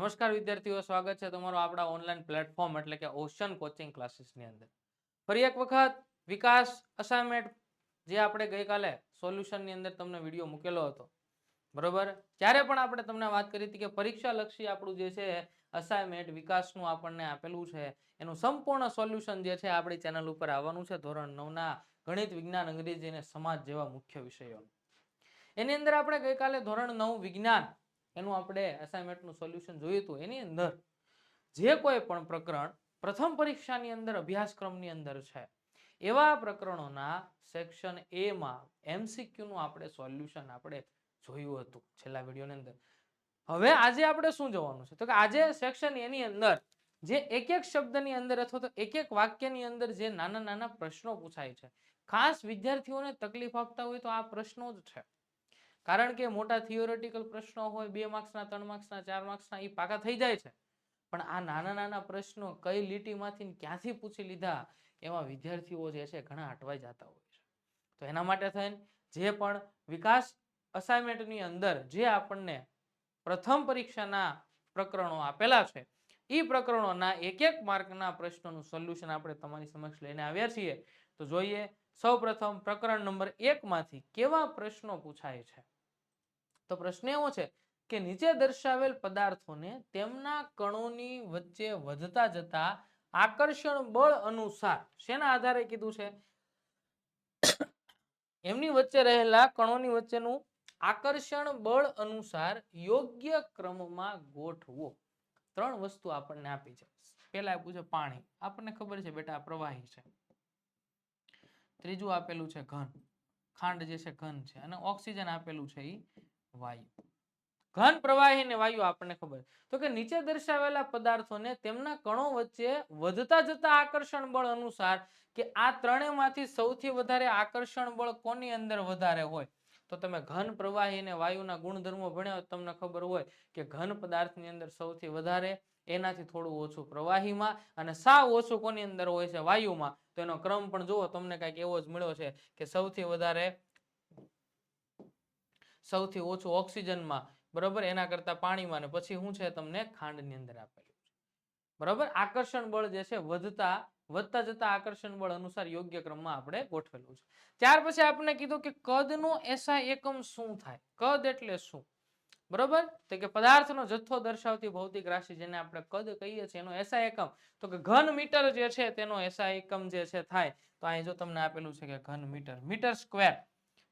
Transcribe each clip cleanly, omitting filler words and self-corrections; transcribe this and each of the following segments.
નમસ્કાર વિદ્યાર્થીઓ, સ્વાગત છે તમારું આપણા ઓનલાઈન પ્લેટફોર્મ એટલે કે ઓશન કોચિંગ ક્લાસીસની અંદર. ફરી એક વખત વિકાસ અસાઇનમેન્ટ જે આપણે ગઈકાલે સોલ્યુશનની અંદર તમને વિડીયો મૂકેલો હતો, બરોબર. ત્યારે પણ આપણે તમને વાત કરી હતી કે પરીક્ષા લક્ષી આપણું જે છે અસાઇનમેન્ટ વિકાસનું આપણને આપેલું છે, એનું સંપૂર્ણ સોલ્યુશન જે છે આપણી ચેનલ ઉપર આવવાનું છે. ધોરણ 9ના ગણિત, વિજ્ઞાન, અંગ્રેજી અને સમાજ જેવા મુખ્ય વિષયો. એની અંદર આપણે ગઈકાલે ધોરણ 9 વિજ્ઞાન એનું આપણે અસાઇનમેન્ટનું સોલ્યુશન જોયું હતું. એની અંદર જે કોઈ પણ પ્રકરણ પ્રથમ પરીક્ષાની અંદર અભ્યાસક્રમની અંદર છે એવા પ્રકરણોના સેક્શન એ માં MCQ નું આપણે સોલ્યુશન આપણે જોયું હતું છેલ્લા વિડીયોની અંદર. હવે આજે આપણે શું જોવાનું છે તો કે આજે સેક્શન એની અંદર જે એક એક શબ્દની અંદર અથવા તો એક એક વાક્યની અંદર જે નાના નાના પ્રશ્નો પૂછાય છે, ખાસ વિદ્યાર્થીઓને તકલીફ આપતા હોય તો આ પ્રશ્નો જ છે. કારણ કે મોટા થિયોરેટિકલ પ્રશ્નો હોય 2 માર્ક્સના, 3 માર્ક્સના, 4 માર્ક્સના, એ પાકા થઈ જાય છે. પણ આ નાના નાના પ્રશ્નો કઈ લીટીમાંથી ક્યાંથી પૂછી લીધા એમાં વિદ્યાર્થીઓ જે છે ઘણા અટવાઈ જતા હોય છે. તો એના માટે થઈને જે પણ વિકાસ અસાઇનમેન્ટની અંદર જે આપણને પ્રથમ પરીક્ષાના પ્રકરણો આપેલા છે એ પ્રકરણોના એક એક માર્કના પ્રશ્નોનું સોલ્યુશન આપણે તમારી સમક્ષ લઈને આવ્યા છીએ. તો જોઈએ સૌપ્રથમ પ્રકરણ નંબર 1 માંથી કેવા પ્રશ્નો પૂછાય છે. તો પ્રશ્ન એવો છે કે નીચે દર્શાવેલ પદાર્થોને તેમના કણોની વચ્ચે વધતા જતા આકર્ષણ બળ અનુસાર શેના આધારે કીધું છે? એમની વચ્ચે રહેલા કણોની વચ્ચેનું આકર્ષણ બળ અનુસાર યોગ્ય ક્રમમાં ગોઠવો. 3 વસ્તુ આપણને આપી છે. પહેલા પૂછે પાણી, આપણને ખબર છે બેટા પ્રવાહી છે. ત્રીજું આપેલું છે ઘન, ખાંડ જે છે ઘન છે, અને ઓક્સિજન આપેલું છે એ વાયુ. ઘન, પ્રવાહી અને વાયુ આપણને ખબર. તો કે નીચે દર્શાવેલા પદાર્થોને તેમના કણો વચ્ચે વધતા જતા આકર્ષણ બળ અનુસાર કે આ ત્રણેયમાંથી સૌથી વધારે આકર્ષણ બળ કોની અંદર વધારે હોય? તો તમે ઘન, પ્રવાહી અને વાયુના ગુણધર્મો ભણ્યા તમને ખબર હોય કે ઘન પદાર્થની અંદર સૌથી વધારે, એનાથી થોડું ઓછું પ્રવાહીમાં, અને સાવ ઓછું કોની અંદર હોય છે? વાયુમાં. તો એનો ક્રમ પણ જુઓ, તમને કંઈક એવો જ મળ્યો છે કે સૌથી વધારે, સૌથી ઓછું ઓક્સિજનમાં, બરોબર, એના કરતા પાણીમાં, ને પછી શું છે તમને ખાંડની અંદર આપેલું છે, બરોબર. આકર્ષણ બળ જે છે વધતા જતા આકર્ષણ બળ અનુસાર યોગ્ય ક્રમમાં આપણે ગોઠવેલું છે. ત્યાર પછી આપણે કીધું કે કદનો SI એકમ શું થાય? કદ એટલે શું? બરોબર, તો કે પદાર્થનો જથ્થો દર્શાવતી ભૌતિક રાશિ જેને આપણે કદ કહીએ છીએ એનો SI એકમ, તો કે ઘન મીટર જે છે તેનો SI એકમ જે છે થાય. તો અહીં જો તમને આપેલું છે કે ઘન મીટર, મીટર સ્ક્વેર,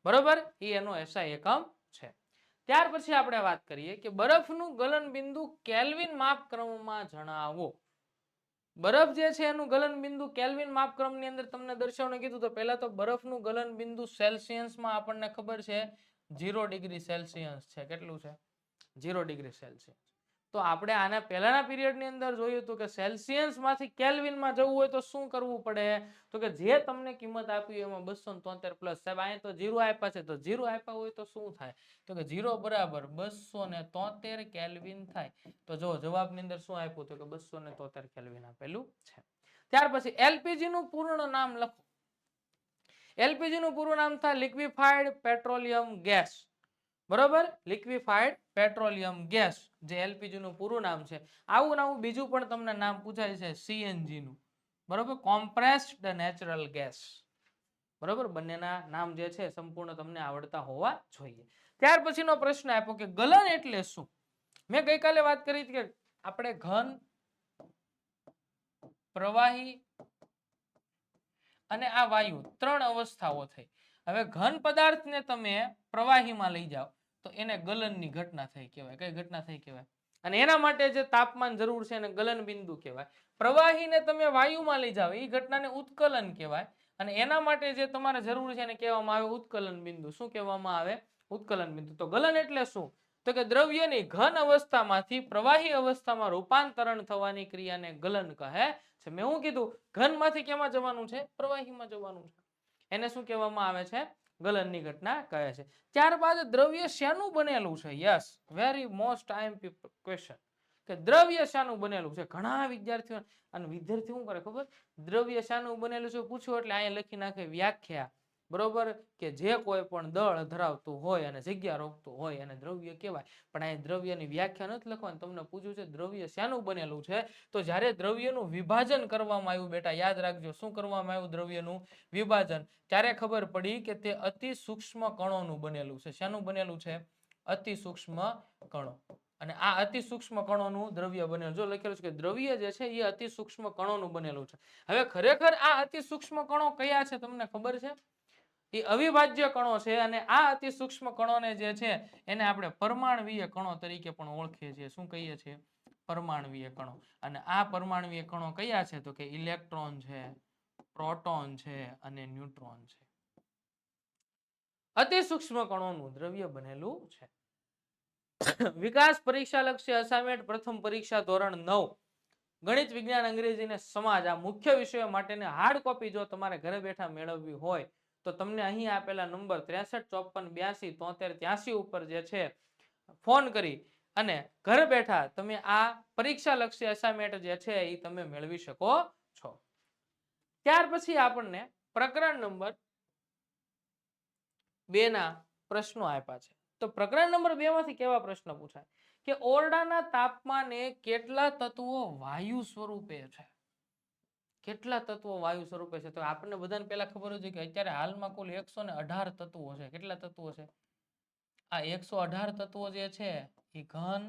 બરોબર, એ એનો SI એકમ છે. ત્યાર પછી આપણે વાત કરીએ કે બરફનું ગલન બિંદુ કેલ્વિન માપક્રમમાં જણાવો. બરફ જે છે એનું ગલન બિંદુ કેલ્વિન માપક્રમની અંદર તમને દર્શાવવાનું કીધું. તો પહેલા તો બરફનું ગલન બિંદુ સેલ્સિયસમાં આપણને ખબર છે 0 ડિગ્રી સેલ્સિયસ છે. કેટલું છે? 0 ડિગ્રી સેલ્સિયસ. તો આપણે આના પહેલાના પીરિયડની અંદર જોયું હતું કે સેલ્સિયસમાંથી કેલ્વિનમાં જવું હોય તો શું કરવું પડે? તો કે જે તમને કિંમત આપી એમાં 273 પ્લસ. સાહેબ અહીંયા તો 0 આપ્યા છે, તો 0 આપ્યા હોય તો શું થાય? તો કે 0 બરાબર 273 કેલ્વિન થાય. તો જો જવાબની અંદર શું આપ્યું? તો કે 273 કેલ્વિન આપેલું છે. ત્યાર પછી એલપીજી નું પૂર્ણ નામ લખો. એલપીજી નું પૂરું નામ થાય લિક્વિફાઈડ પેટ્રોલિયમ ગેસ, બરોબર, લિક્વિફાઈડ પેટ્રોલિયમ ગેસ જે એલપીજી નું પૂરું નામ છે. આવું નવું બીજું પણ તમને નામ પૂછાય છે સીએનજી નું, બરોબર, કોમ્પ્રેસ્ડ નેચરલ ગેસ, બરોબર. બંનેના નામ જે છે સંપૂર્ણ તમને આવડતા હોવા જોઈએ. ત્યાર પછીનો પ્રશ્ન આપ્યો કે ગલન એટલે શું? મેં ગઈકાલે વાત કરી કે આપણે ઘન, પ્રવાહી અને આ વાયુ 3 અવસ્થાઓ થઈ. હવે ઘન પદાર્થને તમે પ્રવાહીમાં લઈ જાઓ તો એને ગલનની ઘટના થઈ કહેવાય. કઈ ઘટના થઈ કહેવાય? અને એના માટે જે તાપમાન જરૂર છે એને ગલન બિંદુ કહેવાય. પ્રવાહીને તમે વાયુમાં લઈ જાઓ એ ઘટનાને ઉત્કલન કહેવાય. અને એના માટે જે તમારે જરૂર છે એને કહેવામાં આવે ઉત્કલન બિંદુ. શું કહેવામાં આવે? ઉત્કલન બિંદુ. તો ગલન એટલે શું? તો કે દ્રવ્યની ઘન અવસ્થામાંથી પ્રવાહી અવસ્થામાં રૂપાંતરણ થવાની ક્રિયાને ગલન કહે છે. મેં શું કીધું? ઘનમાંથી કેમાં જવાનું છે? પ્રવાહીમાં જવાનું છે. એને શું કહેવામાં આવે છે? ગલનની ઘટના કહે છે. ત્યારબાદ દ્રવ્ય શેનું બનેલું છે? Yes, very most IMP question કે દ્રવ્ય શાનું બનેલું છે. ઘણા વિદ્યાર્થીઓ, અને વિદ્યાર્થી શું કરે ખબર? દ્રવ્ય શાનું બનેલું છે પૂછ્યું એટલે અહીંયા લખી નાખે વ્યાખ્યા, બરોબર, કે જે કોઈ પણ દળ ધરાવતું હોય અને જગ્યા રોકતું હોય એને દ્રવ્ય કહેવાય. પણ અહીં દ્રવ્યની વ્યાખ્યા નથી લખવાની, તમને પૂછ્યું છે દ્રવ્ય શાનું બનેલું છે, તો જ્યારે દ્રવ્યનું વિભાજન કરવામાં આવ્યું, બેટા યાદ રાખજો, શું કરવામાં આવ્યું? દ્રવ્યનું વિભાજન. ત્યારે ખબર પડી કે તે અતિ સૂક્ષ્મ કણોનું બનેલું છે. શાનું બનેલું છે? અતિ સૂક્ષ્મ કણો. અને આ અતિ સૂક્ષ્મ કણોનું દ્રવ્ય બનેલું. જો લખેલું છે કે દ્રવ્ય જે છે એ અતિ સૂક્ષ્મ કણોનું બનેલું છે. હવે ખરેખર આ અતિ સૂક્ષ્મ કણો કયા છે તમને ખબર છે? એ અવિભાજ્ય કણો છે. અને આ અતિ સૂક્ષ્મ કણોને જે છે એને આપણે પરમાણવીય કણો તરીકે પણ ઓળખીએ છીએ. શું કહીએ છીએ? પરમાણવીય કણો. અને આ પરમાણવીય કણો કયા છે? તો કે ઇલેક્ટ્રોન છે, પ્રોટોન છે અને ન્યુટ્રોન છે. અતિ સૂક્ષ્મ કણોનું દ્રવ્ય બનેલું છે. વિકાસ પરીક્ષા લક્ષ્ય અસાઇનમેન્ટ પ્રથમ પરીક્ષા ધોરણ 9 ગણિત, વિજ્ઞાન, અંગ્રેજી અને સમાજ આ મુખ્ય વિષયો માટેની હાર્ડ કોપી જો તમારે ઘરે બેઠા મેળવવી હોય તો તમને અહીં આપેલા નંબર 63 54 82 73 83 ઉપર જે છે ફોન કરી અને ઘરે બેઠા તમે આ પરીક્ષા લક્ષ્ય અસાઇનમેન્ટ જે છે એ તમે મેળવી શકો છો. ત્યાર પછી આપણને પ્રકરણ નંબર 2 ના પ્રશ્નો આપ્યા છે. તો પ્રકરણ નંબર 2 માંથી કેવા પ્રશ્ન પૂછાય કે ઓરડાના તાપમાને કેટલા તત્વો વાયુ સ્વરૂપે છે? કેટલા તત્વો વાયુ સ્વરૂપે છે? તો આપણને બધાને પહેલા ખબર હોય છે કે અત્યારે હાલમાં કુલ 118 તત્વો છે. કેટલા તત્વો છે? આ 118 તત્વો જે છે એ ઘન,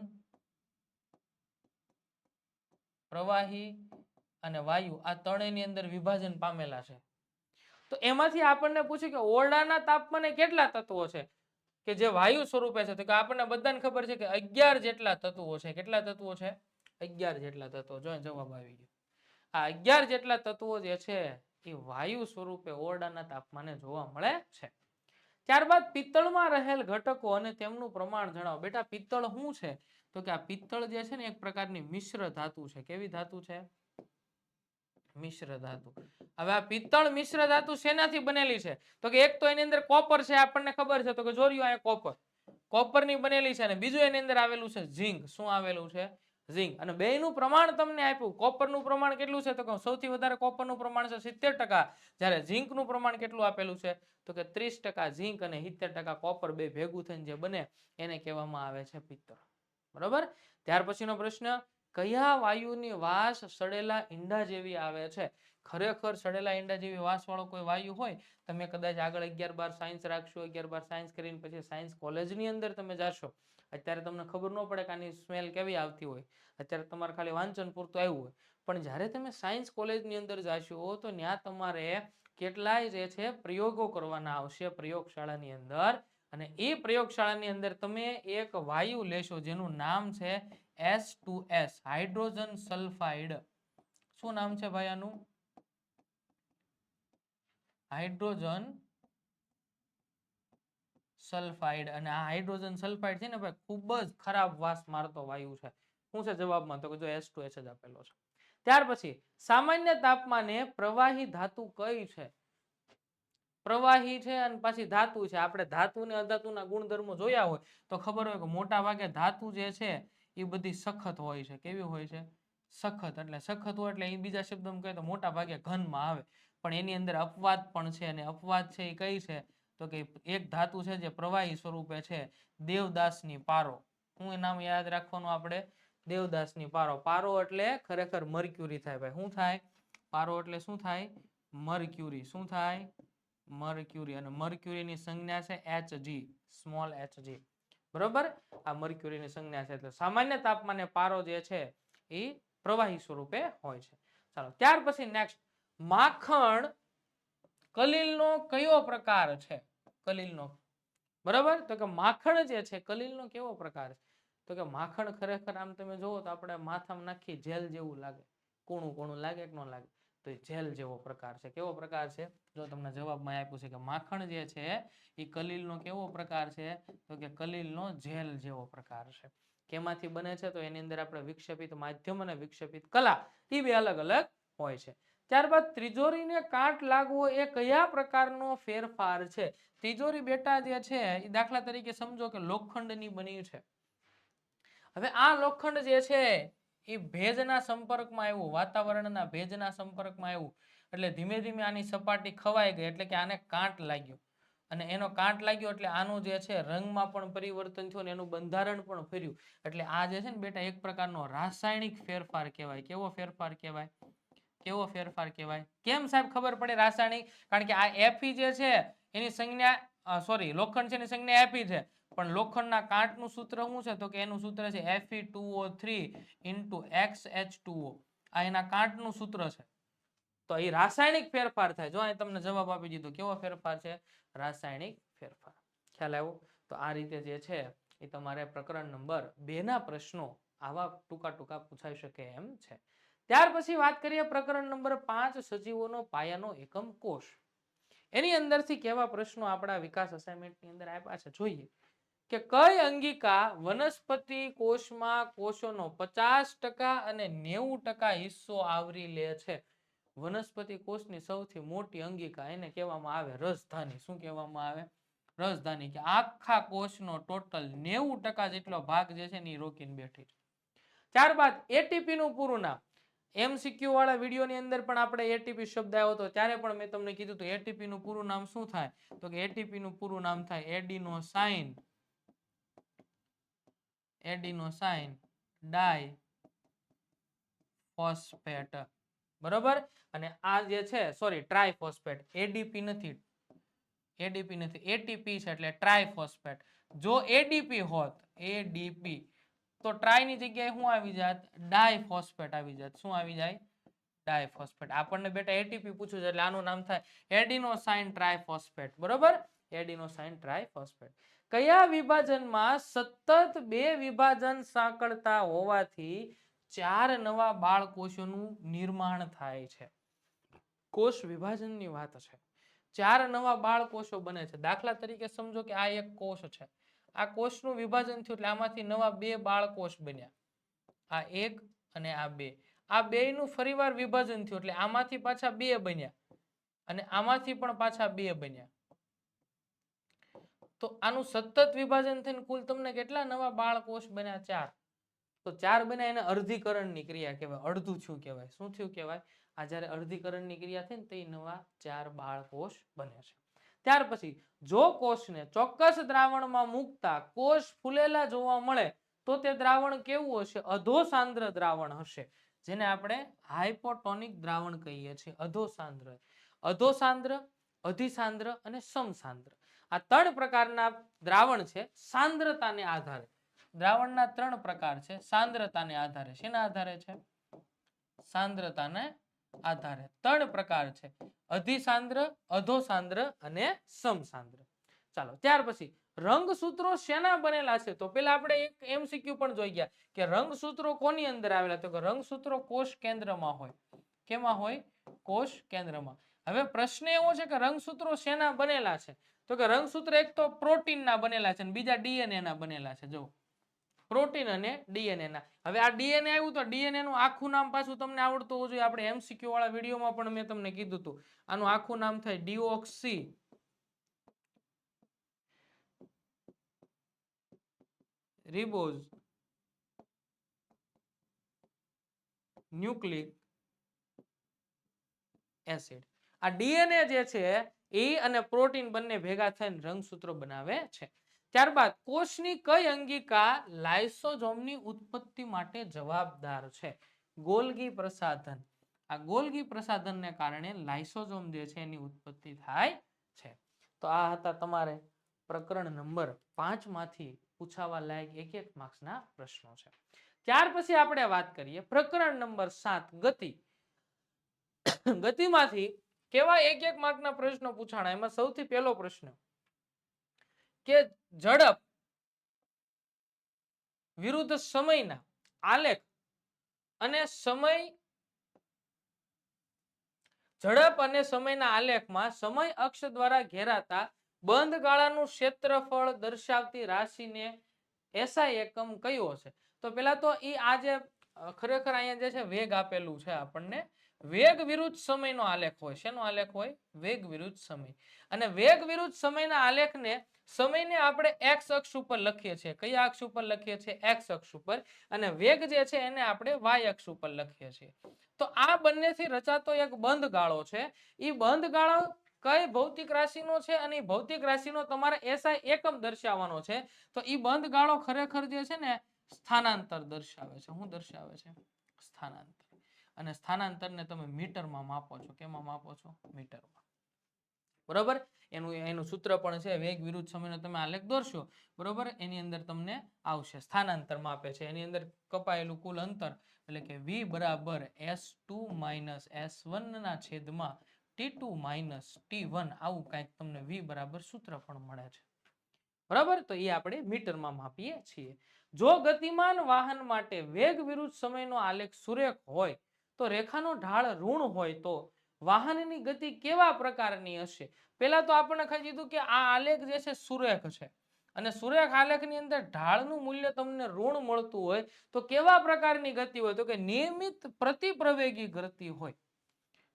પ્રવાહી અને વાયુ આ ત્રણેયની અંદર વિભાજન પામેલા છે. તો એમાંથી આપણને પૂછ્યું કે ઓરડાના તાપમાને કેટલા તત્વો છે કે જે વાયુ સ્વરૂપે છે? તો કે આપણને બધાને ખબર છે કે 11 જેટલા તત્વો છે. કેટલા તત્વો છે? 11 જેટલા તત્વો. જો જવાબ આવી ગયો. આ 11 જેટલા તત્વો જે છે એ વાયુ સ્વરૂપે ઓરડાના તાપમાને જોવા મળે છે. ત્યારબાદ પિત્તળમાં રહેલ ઘટકો અને તેમનું પ્રમાણ જણાવો. બેટા પિત્તળ શું છે? તો કે આ પિત્તળ જે છે ને એક પ્રકારની મિશ્ર ધાતુ છે. કેવી ધાતુ છે? મિશ્ર ધાતુ. હવે આ પિત્તળ મિશ્ર ધાતુ શેનાથી બનેલી છે? તો કે એક તો એની અંદર કોપર છે, આપણને ખબર છે. તો કે જોર્યું આ કોપર, કોપરની બનેલી છે. અને બીજું એની અંદર આવેલું છે ઝીંક. શું આવેલું છે? ઝીંક. અને બેયનું પ્રમાણ તમને આપ્યું. કોપરનું પ્રમાણ કેટલું છે? તો કે સૌથી વધારે કોપરનું પ્રમાણ છે 70%. જ્યારે ઝીંકનું પ્રમાણ કેટલું આપેલું છે? તો કે 30% ઝીંક અને 70% કોપર બે ભેગું થઈને જે બને એને કહેવામાં આવે છે પિત્તળ. બરોબર? ત્યાર પછીનો પ્રશ્ન, કયા વાયુની વાસ સડેલા ઈંડા જેવી આવે છે? ખરેખર સડેલા ઈંડા જેવી વાસ વાળો કોઈ વાયુ હોય, તમે કદાચ આગળ 11-12 સાયન્સ રાખશો, 11-12 સાયન્સ કરીને પછી સાયન્સ કોલેજની અંદર તમે જાશો, અત્યારે તમને ખબર ન પડે કે આની સ્મેલ કેવી આવતી હોય, અત્યારે તમારે ખાલી વાંચન પૂરતું આવ્યું હોય. પણ જ્યારે તમે સાયન્સ કોલેજની અંદર જાશો તો ત્યાં તમારે કેટલાય જે છે પ્રયોગો કરવાના આવશે પ્રયોગશાળાની અંદર. અને એ પ્રયોગશાળાની અંદર તમે એક વાયુ લેશો જેનું નામ છે H2S, હાઇડ્રોજન સલ્ફાઇડ. શું નામ છે ભાઈ આનું? Hydrogen sulphide. અને આ હાઇડ્રોજન સલ્ફાઇડ છે ને ભાઈ ખૂબ જ ખરાબ વાસ મારતો વાયુ છે. શું છે જવાબમાં? તો કે જો H2S જ આપેલો છે. ત્યાર પછી સામાન્ય તાપમાને પ્રવાહી ધાતુ કઈ છે? પ્રવાહી છે અને પાછી ધાતુ છે. આપણે ધાતુ ને અધાતુના ગુણધર્મો જોયા હોય તો ખબર હોય કે મોટા ભાગે ધાતુ જે છે એ બધી સખત હોય છે. કેવી હોય છે? સખત. એટલે સખત હોય એટલે એ બીજા શબ્દોમાં કહે તો મોટા ભાગે ઘનમાં આવે. પણ એની અંદર અપવાદ પણ છે. અને અપવાદ છે એ કઈ છે? તો કે એક ધાતુ છે જે પ્રવાહી સ્વરૂપે છે, દેવદાસની પારો. શું એ નામ યાદ રાખવાનું આપણે? દેવદાસની પારો. પારો એટલે ખરેખર મર્ક્યુરી થાય ભાઈ. શું થાય? પારો એટલે શું થાય? મર્ક્યુરી. શું થાય? મર્ક્યુરી. અને મર્ક્યુરીની સંજ્ઞા છે Hg, સ્મોલ hg. બરોબર? આ મર્ક્યુરીની સંજ્ઞા છે. એટલે સામાન્ય તાપમાને પારો જે છે એ પ્રવાહી સ્વરૂપે હોય છે. ચાલો ત્યાર પછી નેક્સ્ટ, માખણ કલીલનો કયો પ્રકાર છે? કલીલનો. બરાબર? તો કે માખણ જે છે કલીલનો કેવો પ્રકાર છે? તો કે માખણ ખરેખર આમ તમે જોવો તો આપણે માથામાં નાખી જેલ જેવું લાગે. કોણું કોણું લાગે કે ન લાગે? તો એ જેલ જેવો પ્રકાર છે. કેવો પ્રકાર છે? જો તમને જવાબમાં આપ્યું છે કે માખણ જે છે એ કલીલનો કેવો પ્રકાર છે? તો કે કલીલનો જેલ જેવો પ્રકાર છે. કેમાંથી બને છે? તો એની અંદર આપણે વિક્ષેપિત માધ્યમ અને વિક્ષેપિત કલા એ બે અલગ અલગ હોય છે. ત્યારબાદ તિજોરીને કાટ લાગવો એ કયા પ્રકારનો ફેરફાર છે? તિજોરી બેટા જે છે એ દાખલા તરીકે સમજો કે લોખંડની બની છે. હવે આ લોખંડ જે છે એ ભેજના સંપર્કમાં આવ્યું, વાતાવરણના ભેજના સંપર્કમાં આવ્યું. એટલે ધીમે ધીમે આની સપાટી ખવાઈ ગઈ એટલે કે આને કાંટ લાગ્યો અને એનો કાંટ લાગ્યો એટલે આનું જે છે રંગમાં પણ પરિવર્તન થયું અને એનું બંધારણ પણ ફર્યું એટલે આ જે છે ને બેટા એક પ્રકારનો રાસાયણિક ફેરફાર કહેવાય. કેવો ફેરફાર કહેવાય? કેવો ફેરફાર કહેવાય? કેમ સાહેબ ખબર પડે રાસાયણિક? કારણ કે આ Fe જે છે એની સંજ્ઞા લોખંડ છે એની સંજ્ઞા Fe છે પણ લોખંડના કાંટનું સૂત્ર શું છે તો કે એનું સૂત્ર છે Fe2O3 XH2O. આ એના કાંટનું સૂત્ર છે. તો એ રાસાયણિક ફેરફાર થાય. જો અહીં તમને જવાબ આપી દીધો. કેવો ફેરફાર છે? રાસાયણિક ફેરફાર. ખ્યાલ આવ્યો? તો આ રીતે જે છે એ તમારે પ્રકરણ નંબર 2 ના પ્રશ્નો આવા ટૂંકા ટૂંકા પૂછાઈ શકે એમ છે. ત્યાર પછી વાત કરીએ પ્રકરણ નંબર 5 સજીવોનો પાયાનો એકમ કોષ. એની અંદરથી કેવા પ્રશ્નો આપણા વિકાસ અસાઇનમેન્ટની અંદર આપ્યા છે જોઈએ કે કઈ અંગિકા વનસ્પતિ કોષમાં કોષોનો 50% અને 90% હિસ્સો આવરી લે છે. વનસ્પતિ કોષની સૌથી મોટી અંગિકા એને કહેવામાં આવે રસધાની. શું કહેવામાં આવે? રસધાની. કે આખા કોષનો ટોટલ 90% જેટલો ભાગ જે છે ને એ રોકીને બેઠી છે. ત્યારબાદ એટીપી નું પૂરું નામ. MCQ વાળા વિડીયોની અંદર પણ આપણે એટીપી શબ્દ આવ્યો હતો ત્યારે પણ મેં તમને કીધું હતું એટીપી નું પૂરું નામ શું થાય તો કે એટીપી નું પૂરું નામ થાય એડિનોસાઇન ડાઈ ફોસ્ફેટ. બરોબર? અને આ જે છે ટ્રાઇફોસ્ફેટ. એટીપી નથી એટીપી છે એટલે ટ્રાઇફોસ્ફેટ. જો એડીપી હોત એડીપી તો ટ્રાય ની જગ્યાએ શું આવી જાત? ડાયફોસ્ફેટ આવી જાત. શું આવી જાય? ડાયફોસ્ફેટ. આપણને બેટા એટીપી પૂછ્યું છે એટલે આનું નામ થાય એડિનોસાઇન ટ્રાઇફોસ્ફેટ. બરોબર? Adenosine triphosphate. કયા વિભાજનમાં સતત 2 વિભાજન સાંકળતા હોવાથી 4 નવા બાળકોષોનું નિર્માણ થાય છે? કોષ વિભાજનની વાત છે. 4 નવા બાળકોષો બને છે. દાખલા તરીકે સમજો કે આ એક કોષ છે. આ કોષનું વિભાજન થયું એટલે આમાંથી નવા 2 બાળકોષ બન્યા. આ 1 અને આ 2. આ બેયનું ફરીવાર વિભાજન થયું એટલે આમાંથી પાછા 2 બન્યા અને આમાંથી પણ પાછા 2 બન્યા. તો આનું સતત વિભાજન થઈને કુલ તમને કેટલા નવા બાળકોષ બન્યા? 4. તો 4 બન્યા એને અર્ધીકરણની ક્રિયા કહેવાય. અડધું થયું કહેવાય. શું થયું કહેવાય? આ જ્યારે અર્ધીકરણની ક્રિયા થઈ ને તે નવા 4 બાળકોષ બને છે. ત્યાર પછી જો કોષને ચોક્કસ દ્રાવણમાં મૂકતા કોષ ફૂલેલા જોવા મળે તો તે દ્રાવણ કેવું હશે? અધોસાંદ્ર દ્રાવણ હશે. જેને આપણે હાઇપોટોનિક દ્રાવણ કહીએ છીએ. અધોસાંદ્ર, અધિસાંદ્ર અને સમસાંદ્ર. આ 3 પ્રકારના દ્રાવણ છે સાંદ્રતાને આધારે. દ્રાવણના 3 પ્રકાર છે સાંદ્રતાને આધારે. શેના આધારે છે? સાંદ્રતાને આધારે 3 પ્રકાર છે. અધિસાંદ્ર, અધોસાંદ્ર અને સમસાંદ્ર. ચાલો ત્યાર પછી રંગસૂત્રો શેના બનેલા છે? તો પેલા આપણે એક MCQ પણ જોઈ ગયા કે રંગસૂત્રો કોની અંદર આવેલા? તો કે રંગસૂત્રો કોષ કેન્દ્રમાં હોય. કેમાં હોય? કોષ કેન્દ્રમાં. હવે પ્રશ્ન એવો છે કે રંગસૂત્રો શેના બનેલા છે? તો કે રંગસૂત્ર એક તો પ્રોટીનના બનેલા છે અને બીજા DNA ના બનેલા છે. જો પ્રોટીન અને DNA ના. હવે આ DNA આવ્યું તો DNA નું આખું નામ પાછું તમને આવડતું હોવું જોઈએ. આપણે MCQ વાળા વિડીયોમાં પણ મેં તમને કીધું હતું. આનું આખું નામ થાય ડીઓક્સી રિબોઝ ન્યુક્લિક એસિડ. આ DNA જે છે એ અને પ્રોટીન બંને ભેગા થઈને રંગસૂત્રો બનાવે છે. ત્યારબાદ કોષની કઈ અંગિકા લાઇસોઝોમની ઉત્પત્તિ માટે જવાબદાર છે? ગોલ્ગી પ્રસાધન. આ ગોલ્ગી પ્રસાધનને કારણે લાઇસોઝોમ જે છે એની ઉત્પત્તિ થાય છે. તો આ હતા તમારે પ્રકરણ નંબર 5 માંથી પૂછાવા લાયક એક માર્ક્સના પ્રશ્નો છે. ત્યાર પછી આપણે વાત કરીએ પ્રકરણ નંબર 7 ગતિ. ગતિમાંથી કેવા એક માર્કના પ્રશ્નો પૂછાણા? એમાં સૌથી પહેલો પ્રશ્ન કે ઝડપ વિરુદ્ધ સમયના આલેખ અને ઝડપ અને સમયના આલેખમાં સમય અક્ષ દ્વારા ઘેરાતા બંધ ગાળાનું ક્ષેત્રફળ દર્શાવતી રાશિને SI એકમ કયો હશે? તો પેલા તો આ જે ખરેખર અહીંયા જે છે વેગ આપેલું છે આપણને વેગ વિરુદ્ધ સમયનો આલેખ હોય. શેનો આલેખ હોય? વેગ વિરુદ્ધ સમય. અને વેગ વિરુદ્ધ સમયના આલેખને સમયને આપણે x અક્ષ ઉપર લખીએ છીએ. કયા અક્ષ ઉપર લખીએ છીએ? x અક્ષ ઉપર. અને વેગ જે છે એને આપણે y અક્ષ ઉપર લખીએ છીએ. તો આ બંનેથી રચાતો એક બંધ ગાળો છે. એ બંધ ગાળો કઈ ભૌતિક રાશિનો છે અને એ ભૌતિક રાશિનો તમારે SI એકમ દર્શાવવાનો છે. તો એ બંધ ગાળો ખરેખર જે છે ને સ્થાનાંતર દર્શાવે છે. શું દર્શાવે છે? સ્થાનાંતર. અને સ્થાનાંતરને તમે મીટરમાં માપો છો. કેમાં માપો છો? મીટરમાં. બરોબર? એનું સૂત્ર પણ છે. વેગ વિરુદ્ધ સમયનો તમે આલેખ દોરશો, બરોબર, એની અંદર તમને આવશે સ્થાનાંતર માપે છે. એની અંદર કપાયેલું કુલ અંતર એટલે કે v બરાબર s2 માઇનસ s1 ના છેદમાં t2 માઇનસ t1. આવું કંઈક તમને v બરાબર સૂત્ર પણ મળે છે. બરાબર? તો એ આપણે મીટરમાં માપીએ છીએ. જો ગતિમાન વાહન માટે વેગ વિરુદ્ધ સમયનો આલેખ સુરેખ હોય તો રેખાનો ઢાળ ઋણ હોય તો વાહનની ગતિ કેવા પ્રકારની હશે? પહેલા તો આપણને કહી દીધું કે આ આલેખ જે છે સુરેખ છે. અને સુરેખ આલેખની અંદર ઢાળનું મૂલ્ય તમને ઋણ મળતું હોય તો કેવા પ્રકારની ગતિ હોય? તો કે નિયમિત પ્રતિપ્રવેગી ગતિ હોય.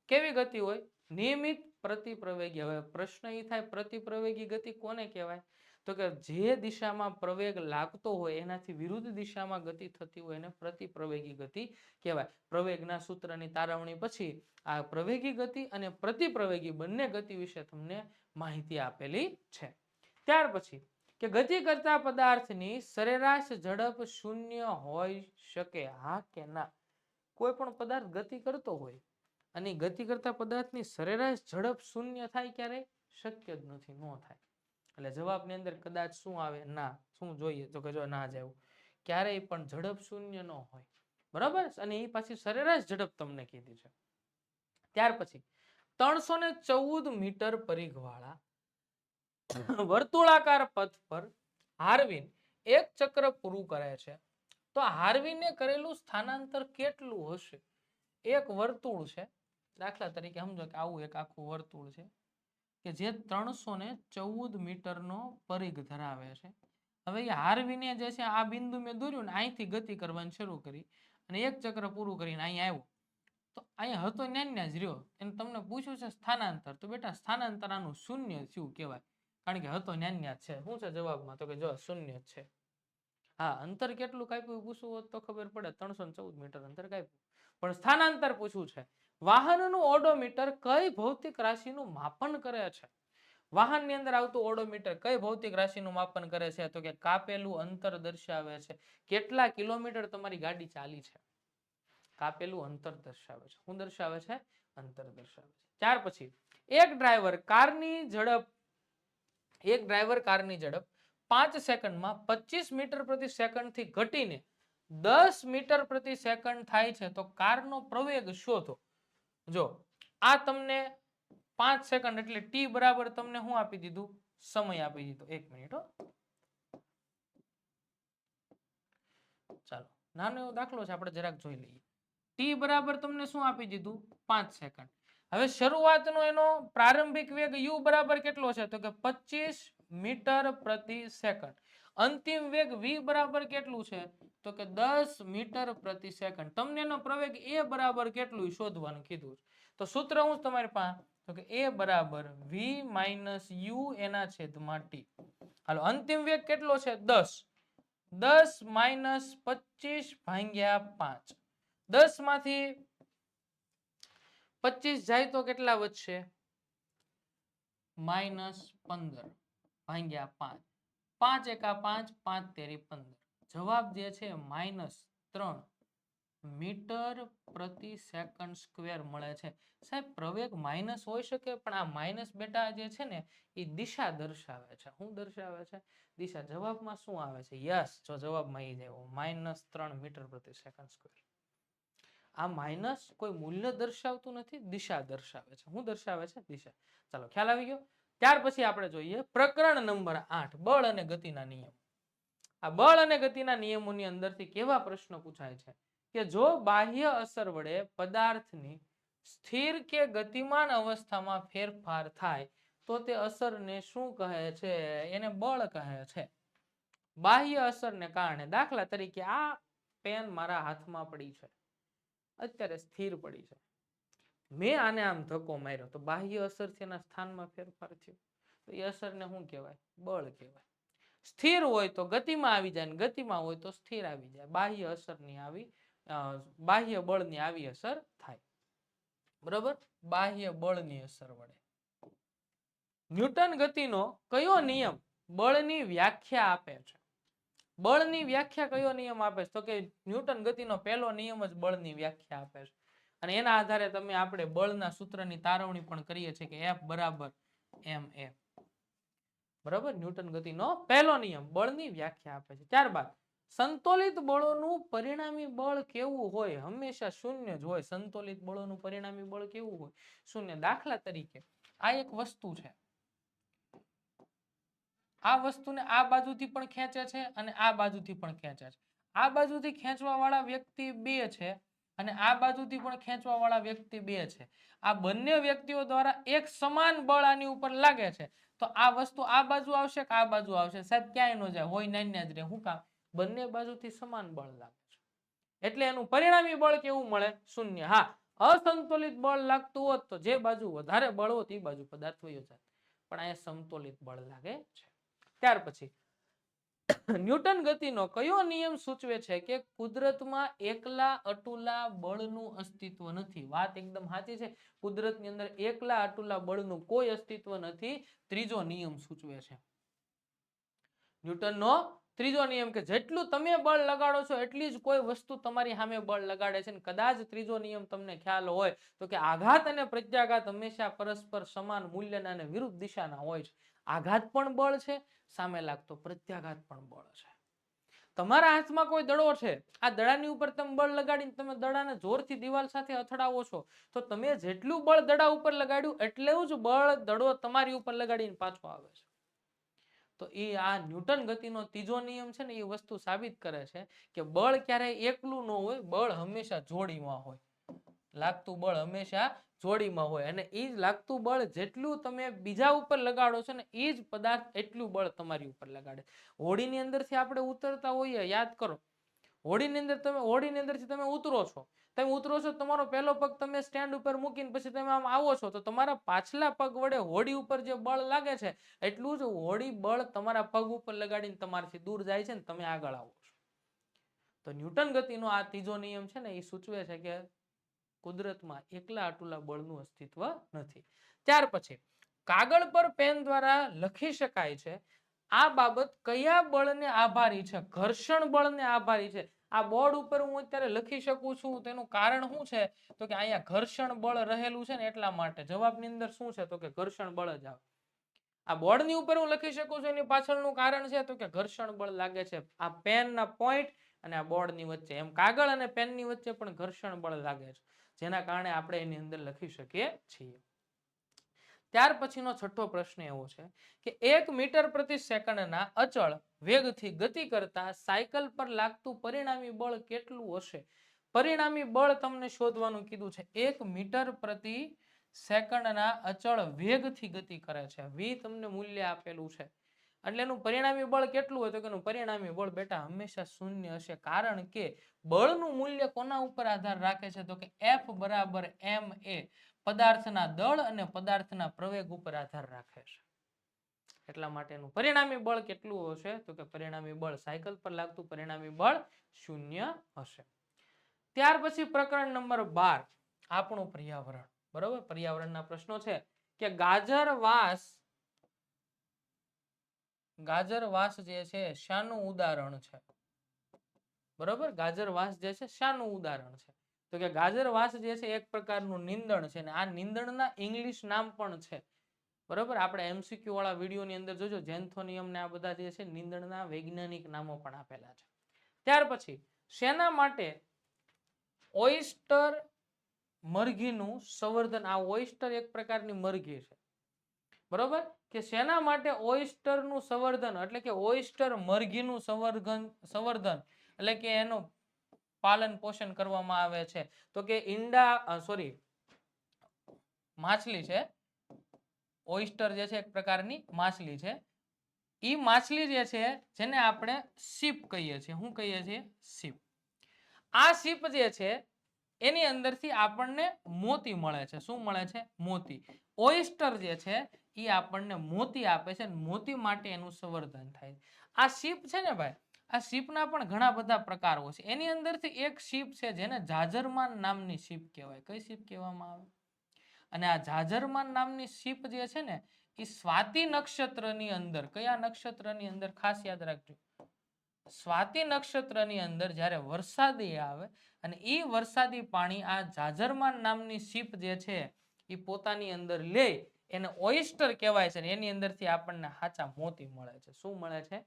કેવી ગતિ હોય? નિયમિત પ્રતિપ્રવેગી. હવે પ્રશ્ન એ થાય પ્રતિપ્રવેગી ગતિ કોને કહેવાય? તો કે જે દિશામાં પ્રવેગ લાગતો હોય એનાથી વિરુદ્ધ દિશામાં ગતિ થતી હોય એને પ્રતિપ્રવેગી ગતિ કહેવાય. પ્રવેગના સૂત્રની તારવણી પછી આ પ્રવેગી ગતિ અને પ્રતિપ્રવેગી બંને ગતિ વિશે તમને માહિતી આપેલી છે. ત્યાર પછી કે ગતિ કરતા પદાર્થની સરેરાશ ઝડપ શૂન્ય હોઈ શકે? હા કે ના? કોઈ પણ પદાર્થ ગતિ કરતો હોય અને ગતિ કરતા પદાર્થની સરેરાશ ઝડપ શૂન્ય થાય ક્યારે? શક્ય જ નથી, ન થાય. એટલે જવાબની અંદર કદાચ શું આવે? ના. શું જોઈએ? તો કે જો ના જ આવ્યું. ક્યારેય પણ ઝડપ શૂન્ય ન હોય. બરાબર? અને એ પાછી સરેરાશ ઝડપ તમને કીધી છે. ત્યાર પછી 314 મીટર પરિઘવાળા વર્તુળાકાર પથ પર હાર્વિન એક ચક્ર પૂરું કરે છે તો હાર્વિને કરેલું સ્થાનાંતર કેટલું હશે? એક વર્તુળ છે, દાખલા તરીકે સમજો કે આવું એક આખું વર્તુળ છે કે જે 314 મીટરનો પરિઘ ધરાવે છે. હવે એ હાર્વિને જે છે આ બિંદુ મેં દોર્યું ને અહીંથી ગતિ કરવાની શરૂ કરી અને એક ચક્ર પૂરું કરીને અહીંયા આવ્યો. તો અહીંયા હતો ન્યા જ રહ્યો. એને તમને પૂછ્યું છે સ્થાનાંતર, તો બેટા સ્થાનાંતર આનું શૂન્ય શું કહેવાય? કારણ કે હતો ન્યા છે. શું છે જવાબમાં? તો કે જો શૂન્ય છે. હા, અંતર કેટલું કાપ્યું પૂછવું હોત તો ખબર પડે. 314 મીટર અંતર કાપ્યું. પણ સ્થાનાંતર પૂછવું છે. વાહનનું ઓડોમીટર કઈ ભૌતિક રાશિનું માપન કરે છે? વાહનની અંદર આવતું ઓડોમીટર કઈ ભૌતિક રાશિનું માપન કરે છે? તો કે કાપેલું અંતર દર્શાવે છે. કેટલા કિલોમીટર તમારી ગાડી ચાલી છે? કાપેલું અંતર દર્શાવે છે. શું દર્શાવે છે? અંતર દર્શાવે છે. ત્યાર પછી એક ડ્રાઈવર કારની ઝડપ 5 સેકન્ડમાં 25 મીટર પ્રતિ સેકન્ડ થી ઘટીને 10 મીટર પ્રતિ સેકન્ડ થાય છે તો કારનો પ્રવેગ શોધો. જો આ તમને 5 સેકન્ડ એટલે ટી બરાબર તમને શું આપી દીધું? સમય આપી દીધો. 1 મિનિટ હો. ચાલો નાનો એવો દાખલો છે, આપણે જરાક જોઈ લઈએ. ટી બરાબર તમને શું આપી દીધું? 5 સેકન્ડ. હવે શરૂઆતનો એનો પ્રારંભિક વેગ u બરાબર કેટલો છે? તો કે 25 મીટર પ્રતિ સેકન્ડ. અંતિમ વેગ v બરાબર કેટલું છે? તો કે 10 મીટર પ્રતિ સેકન્ડ. તમને એનો પ્રવેગ a બરાબર કેટલું શોધવાનું કીધું. તો સૂત્ર હું તમારી પાસે? તો કે a બરાબર v માઇનસ u એના છેદમાં t. હાલો, અંતિમ વેગ કેટલો છે? 10. 10 માઇનસ 25 ભાગ્યા 5. 10 માંથી 25 જાય તો કેટલા વધશે? -15 ભાગ્યા 5. 5 એકા 5, 5 તેરી 15. જવાબ જે છે -3 મીટર પ્રતિ સેકન્ડ સ્ક્વેર મળે છે. સાહેબ પ્રવેગ માઇનસ હોઈ શકે પણ આ માઇનસ બેટા જે છે ને એ દિશા દર્શાવે છે. શું દર્શાવે છે? દિશા. જવાબમાં શું આવે છે? યસ, જો જવાબમાં એ જાય -3 મીટર પ્રતિ સેકન્ડ સ્ક્વેર. આ માઇનસ કોઈ મૂલ્ય દર્શાવતું નથી, દિશા દર્શાવે છે. શું દર્શાવે છે? દિશા. ચાલો ખ્યાલ આવી ગયો. ત્યાર પછી આપણે જોઈએ પ્રકરણ નંબર 8 બળ અને ગતિના નિયમો. આ બળ અને ગતિના નિયમોની અંદરથી કેવા પ્રશ્નો પૂછાય છે કે જો બાહ્ય અસર વડે પદાર્થની સ્થિર કે ગતિમાન અવસ્થામાં ફેરફાર થાય તો તે અસરને શું કહે છે? એને બળ કહે છે. બાહ્ય અસરને કારણે, દાખલા તરીકે આ પેન મારા હાથમાં પડી છે, અત્યારે સ્થિર પડી છે. મેં આને આમ ધક્કો માર્યો તો બાહ્ય અસરથી એના સ્થાનમાં ફેરફાર થયો, તો એ અસરને શું કહેવાય? બળ કહેવાય. સ્થિર હોય તો ગતિમાં આવી જાય, ગતિમાં હોય તો સ્થિર આવી જાય. બાહ્ય અસરની આવી બાહ્ય બળની આવી અસર થાય. બરોબર? બાહ્ય બળની અસર વડે. ન્યૂટન ગતિનો કયો નિયમ બળની વ્યાખ્યા આપે છે? બળની વ્યાખ્યા કયો નિયમ આપે છે? તો કે ન્યૂટન ગતિનો પહેલો નિયમ જ બળની વ્યાખ્યા આપે છે. અને એના આધારે તમે આપણે બળના સૂત્રની તારવણી પણ કરીએ છીએ કે F બરાબર ma. બરાબર? ન્યૂટન ગતિનો પહેલો નિયમ બળની વ્યાખ્યા આપે છે. ત્યારબાદ સંતોલિત બળોનું પરિણામી બળ કેવું હોય? હંમેશા શૂન્ય જ હોય. સંતોલિત બળોનું પરિણામી બળ કેવું હોય? શૂન્ય. દાખલા તરીકે આ એક વસ્તુ છે, આ વસ્તુને આ બાજુથી પણ ખેંચે છે અને આ બાજુથી પણ ખેંચે છે. આ બાજુથી ખેંચવા વાળા વ્યક્તિ 2 છે અને આ બાજુથી પણ ખેંચવા વાળા વ્યક્તિ 2 છે. આ બંને વ્યક્તિઓ દ્વારા એક સમાન બળ આની ઉપર લાગે છે. તો આ વસ્તુ આ બાજુ આવશે કે આ બાજુ આવશે? સાહેબ ક્યાંય ન જાય, હોય નાન્યા જ રહે. શું કામ? બંને બાજુથી સમાન બળ લાગે છે. એટલે એનું પરિણામી બળ કેવું મળે? શૂન્ય. હા, અસંતુલિત બળ લાગતું હોત તો જે બાજુ વધારે બળ હોત એ બાજુ પદાર્થ વયો જાય. પણ અહીંયા સમતોલિત બળ લાગે છે. ત્યાર પછી ન્યૂટન ગતિનો કયો નિયમ સૂચવે છે કે કુદરતમાં એકલા અતુલા બળનું અસ્તિત્વ નથી? વાત એકદમ સાચી છે. કુદરતની અંદર એકલા અતુલા બળનું કોઈ અસ્તિત્વ નથી. ત્રીજો નિયમ સૂચવે છે. ન્યૂટનનો ત્રીજો નિયમ કે જેટલું તમે બળ લગાડો છો એટલી જ કોઈ વસ્તુ તમારી સામે બળ લગાડે છે. કદાચ ત્રીજો નિયમ તમને ખ્યાલ હોય તો કે આઘાત અને પ્રત્યાઘાત હંમેશા પરસ્પર સમાન મૂલ્યના અને વિરુદ્ધ દિશાના હોય છે. આઘાત પણ બળ છે, સામે લાગતો પ્રત્યાઘાત પણ બળ છે. તમારા હાથમાં કોઈ દડો છે, આ દડાની ઉપર તમે બળ લગાડીને તમે દડાને જોરથી દિવાલ સાથે અથડાવો છો, તો તમે જેટલું બળ દડા ઉપર લગાડ્યું એટલું જ બળ દડો તમારી ઉપર લગાડીને પાછો આવે છે. તો એ આ ન્યૂટન ગતિનો ત્રીજો નિયમ છે ને, એ વસ્તુ સાબિત કરે છે કે બળ ક્યારેય એકલું ન હોય, બળ હંમેશા જોડીમાં હોય. લાગતું બળ હંમેશા જોડીમાં હોય અને એ જ લાગતું બળ જેટલું તમે બીજા ઉપર લગાડો છો ને એ જ પદાર્થ એટલું બળ તમારી ઉપર લગાડે. હોડીની અંદરથી આપણે ઉતરતા હોઈએ, યાદ કરો, હોડીની અંદરથી તમે ઉતરો છો, તમારો પહેલો પગ તમે સ્ટેન્ડ ઉપર મૂકીને પછી તમે આમ આવો છો, તો તમારા પાછલા પગ વડે હોડી ઉપર જે બળ લાગે છે એટલું જ હોડી બળ તમારા પગ ઉપર લગાડીને તમારાથી દૂર જાય છે ને તમે આગળ આવો છો. તો ન્યૂટન ગતિનો આ ત્રીજો નિયમ છે ને એ સૂચવે છે કે કુદરતમાં એકલા અતુલા બળનું અસ્તિત્વ નથી. ત્યાર પછી કાગળ પર પેન દ્વારા લખી શકાય છે, આ બાબત કયા બળને આભારી છે? ઘર્ષણ બળને આભારી છે. આ બોર્ડ ઉપર હું અત્યારે લખી શકું છું, તેનું કારણ શું છે? તો કે અહીંયા ઘર્ષણ બળ રહેલું છે ને એટલા માટે. જવાબની અંદર શું છે? તો કે ઘર્ષણ બળ જ આવે. આ બોર્ડની ઉપર હું લખી શકું છું, એની પાછળનું કારણ છે તો કે ઘર્ષણ બળ લાગે છે આ પેનના પોઈન્ટ અને આ બોર્ડની વચ્ચે. એમ કાગળ અને પેનની વચ્ચે પણ ઘર્ષણ બળ લાગે છે, જેના કારણે આપણે એની અંદર લખી શકીએ છીએ. ત્યાર પછીનો છઠ્ઠો પ્રશ્ન એવો છે કે 1 મીટર પ્રતિ સેકન્ડના અચળ વેગથી ગતિ કરતા સાયકલ પર લાગતું પરિણામી બળ કેટલું હશે? પરિણામી બળ તમને શોધવાનું કીધું છે. 1 મીટર પ્રતિ સેકન્ડના અચળ વેગથી ગતિ કરે છે, v તમને મૂલ્ય આપેલું છે. એટલે એનું પરિણામી બળ કેટલું હોય? તો કે એનું પરિણામી બળ બેટા હંમેશા શૂન્ય હશે. કારણ કે બળનું મૂલ્ય કોના ઉપર આધાર રાખે છે? તો કે F બરાબર ma, પદાર્થના દળ અને પદાર્થના પ્રવેગ ઉપર આધાર રાખે છે. એટલા માટેનું પરિણામી બળ કેટલું હશે? તો કે પરિણામી બળ, સાયકલ પર લાગતું પરિણામી બળ શૂન્ય હશે. ત્યાર પછી પ્રકરણ નંબર 12, આપણું પર્યાવરણ. બરોબર, પર્યાવરણના પ્રશ્નો છે કે ગાજરવાસ જે છે શાનું ઉદાહરણ છે? બરોબર, ગાજરવાસ જે છે શાનું ઉદાહરણ છે? તો કે ગાજરવાસ જે છે એક પ્રકારનું નીંદણ છે, અને આ નીંદણના ઇંગ્લિશ નામ પણ છે. બરોબર, આપણે MCQ વાળા વિડીયોની અંદર જોજો, ઝેન્થોનિયમ ને આ બધા જે છે નીંદણના વૈજ્ઞાનિક નામો પણ આપેલા છે. ત્યાર પછી શેના માટે ઓયસ્ટર મરઘીનું સંવર્ધન? આ ઓયસ્ટર એક પ્રકારની મરઘી છે. બરોબર, કે શેના માટે ઓયસ્ટરનું સંવર્ધન એટલે કે ઓયસ્ટર મરઘીનું સંવર્ધન એટલે કે એનું પાલન પોષણ કરવામાં આવે છે? તો કે માછલી છે. ઓયસ્ટર જે છે એક પ્રકારની માછલી છે. ઈ માછલી જે છે જેને આપણે સીપ કહીએ છીએ. શું કહીએ છીએ? સીપ. આ સીપ જે છે એની અંદરથી આપણને મોતી મળે છે. શું મળે છે? મોતી. ઓયસ્ટર જે છે એ આપણને મોતી આપે છે, મોતી માટે એનું સંવર્ધન થાય. આ શીપ છે ને ભાઈ, આ શીપના પણ ઘણા બધા પ્રકારો છે. એની અંદરથી એક શીપ છે જેને જાજરમાન નામની શીપ કહેવાય. કઈ શીપ કહેવામાં આવે? અને આ જાજરમાન નામની શીપ જે છે ને એ સ્વાતિ નક્ષત્રની અંદર, કયા નક્ષત્રની અંદર ખાસ યાદ રાખજો, સ્વાતિ નક્ષત્રની અંદર જ્યારે વરસાદી આવે અને એ વરસાદી પાણી આ જાજરમાન નામની શીપ જે છે એ પોતાની અંદર લે, એને ઓયસ્ટર કહેવાય છે. એની અંદરથી આપણને સાચા મોતી મળે છે. શું મળે છે?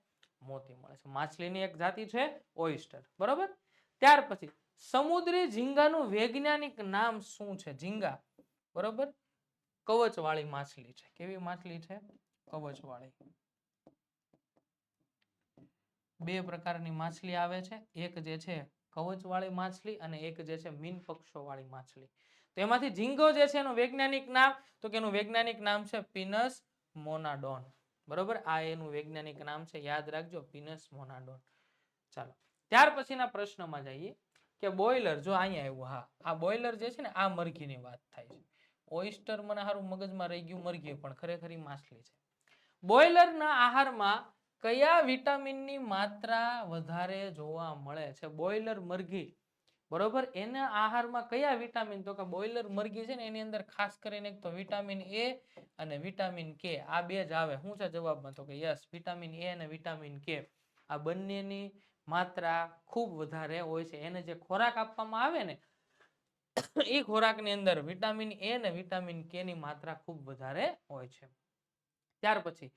મોતી મળે છે. માછલીની એક જાતિ છે ઓયસ્ટર. બરોબર. ત્યાર પછી સમુદ્રી ઝીંગાનું વૈજ્ઞાનિક નામ શું છે? ઝીંગા. બરોબર. કવચવાળી માછલી છે. કેવી માછલી છે? કવચવાળી. બે પ્રકારની માછલી આવે છે. એક જે છે કવચવાળી માછલી અને એક જે છે મીન પક્ષોવાળી માછલી. તો એમાંથી ઝીંગો જે છે એનું વૈજ્ઞાનિક નામ, તો કે એનું વૈજ્ઞાનિક નામ છે પિનસ મોનાડોન. બરોબર. આ એનું વૈજ્ઞાનિક નામ છે, યાદ રાખજો, પિનસ મોનાડોન. ચાલો ત્યાર પછીના પ્રશ્નમાં જઈએ કે બોઇલર. જો અહીંયા આવ્યું. હા, આ બોઇલર જે છે ને આ મરઘીની વાત થાય છે. ઓયસ્ટર મને સારું મગજમાં રહી ગયું, મરઘી પણ ખરેખર માછલી છે. બોઇલરના આહારમાં કયા વિટામિનની માત્રા વધારે જોવા મળે છે? બોઇલર મરઘી, બરોબર, એના આહારમાં કયા વિટામિન? તો કે બોઇલર મરઘી છે ને એની અંદર ખાસ કરીને એક તો વિટામિન એ અને વિટામિન કે, આ બે જ આવે. શું છે જવાબમાં? તો કે યસ, વિટામિન એ અને વિટામિન કે. આ બંનેની માત્રા ખૂબ વધારે હોય છે. એને જે ખોરાક આપવામાં આવે ને એ ખોરાકની અંદર વિટામિન એ અને વિટામિન કે ની માત્રા ખૂબ વધારે હોય છે. ત્યાર પછી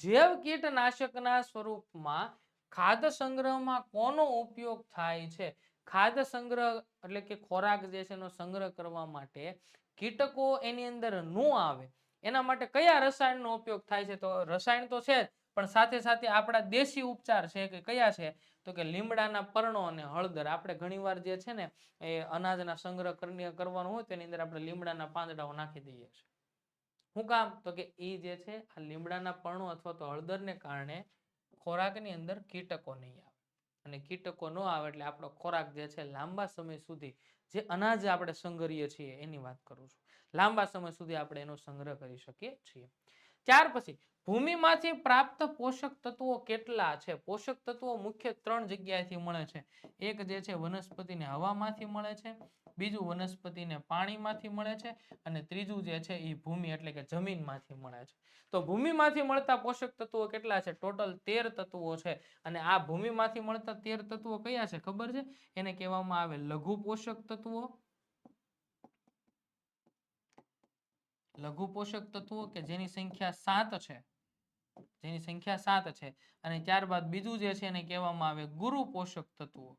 જૈવ કીટનાશકના સ્વરૂપમાં ખાદ્ય સંગ્રહમાં કોનો ઉપયોગ થાય છે? ખાદ્ય સંગ્રહ એટલે કે ખોરાક જે છે એનો સંગ્રહ કરવા માટે કીટકો એની અંદર ન આવે એના માટે કયા રસાયણનો ઉપયોગ થાય છે? તો રસાયણ તો છે જ, પણ સાથે સાથે આપણા દેશી ઉપચાર છે કે કયા છે? તો કે લીમડાના પર્ણો અને હળદર. આપણે ઘણીવાર જે છે ને એ અનાજના સંગ્રહ કરવાનો હોય તેની અંદર આપણે લીમડાના પાંદડાઓ નાખી દઈએ છીએ. શું કામ? તો કે એ જે છે આ લીમડાના પર્ણો અથવા તો હળદરને કારણે ખોરાકની અંદર કીટકો નહીં આવે, અને કીટકો ન આવે એટલે આપણો ખોરાક જે છે લાંબા સમય સુધી, જે અનાજ આપણે સંગ્રહીએ છીએ એની વાત કરું છું, લાંબા સમય સુધી આપણે એનો સંગ્રહ કરી શકીએ છીએ. ત્યાર પછી ભૂમિમાંથી પ્રાપ્ત પોષક તત્વો કેટલા છે? પોષક તત્વો મુખ્ય 3 જગ્યાએથી મળે છે. એક જે છે વનસ્પતિને હવામાંથી મળે છે, બીજું વનસ્પતિને પાણીમાંથી મળે છે, અને ત્રીજું જે છે એ ભૂમિ એટલે કે જમીનમાંથી મળે છે. તો ભૂમિમાંથી મળતા પોષક તત્વો કેટલા છે? ટોટલ 13 તત્વો છે. અને આ ભૂમિમાંથી મળતા 13 તત્વો કયા છે ખબર છે? એને કહેવામાં આવે લઘુ પોષક તત્વો. લઘુ પોષક તત્વો કે જેની સંખ્યા 7 છે, જેની સંખ્યા 7 છે. અને ત્યારબાદ બીજું જે છે એને કહેવામાં આવે ગુરુ પોષક તત્વો.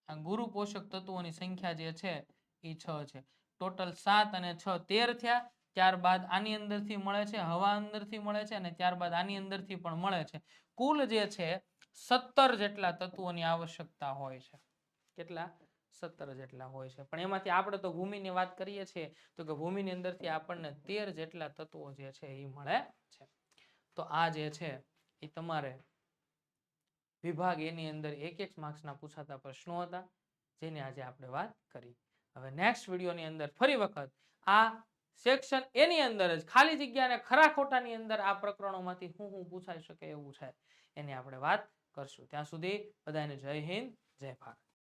આ ગુરુ પોષક તત્વોની સંખ્યા જે છે એ 6 છે. ટોટલ 7 અને 6 13 થયા. ત્યારબાદ આની અંદરથી મળે છે, હવા અંદરથી મળે છે, અને ત્યારબાદ આની અંદરથી પણ મળે છે. કુલ જે છે 17 જેટલા તત્વોની આવશ્યકતા હોય છે. કેટલા? 17 જેટલા હોય છે. પણ એમાંથી આપણે તો ભૂમિની વાત કરીએ છીએ તો કે ભૂમિની અંદરથી આપણને 13 જેટલા તત્વો જે છે એ મળે છે. તો આ જે છે એ તમારે વિભાગ એની અંદર એક માર્ક્સના પૂછાતા પ્રશ્નો હતા જેની આજે આપણે વાત કરી. હવે નેક્સ્ટ વિડીયોની અંદર ફરી વખત આ સેક્શન એની અંદર જ ખાલી જગ્યા અને ખરા ખોટાની અંદર આ પ્રકરણોમાંથી શું પૂછાઈ શકે એવું છે એની આપણે વાત કરશું. ત્યાં સુધી બધાને જય હિન્દ, જય ભારત.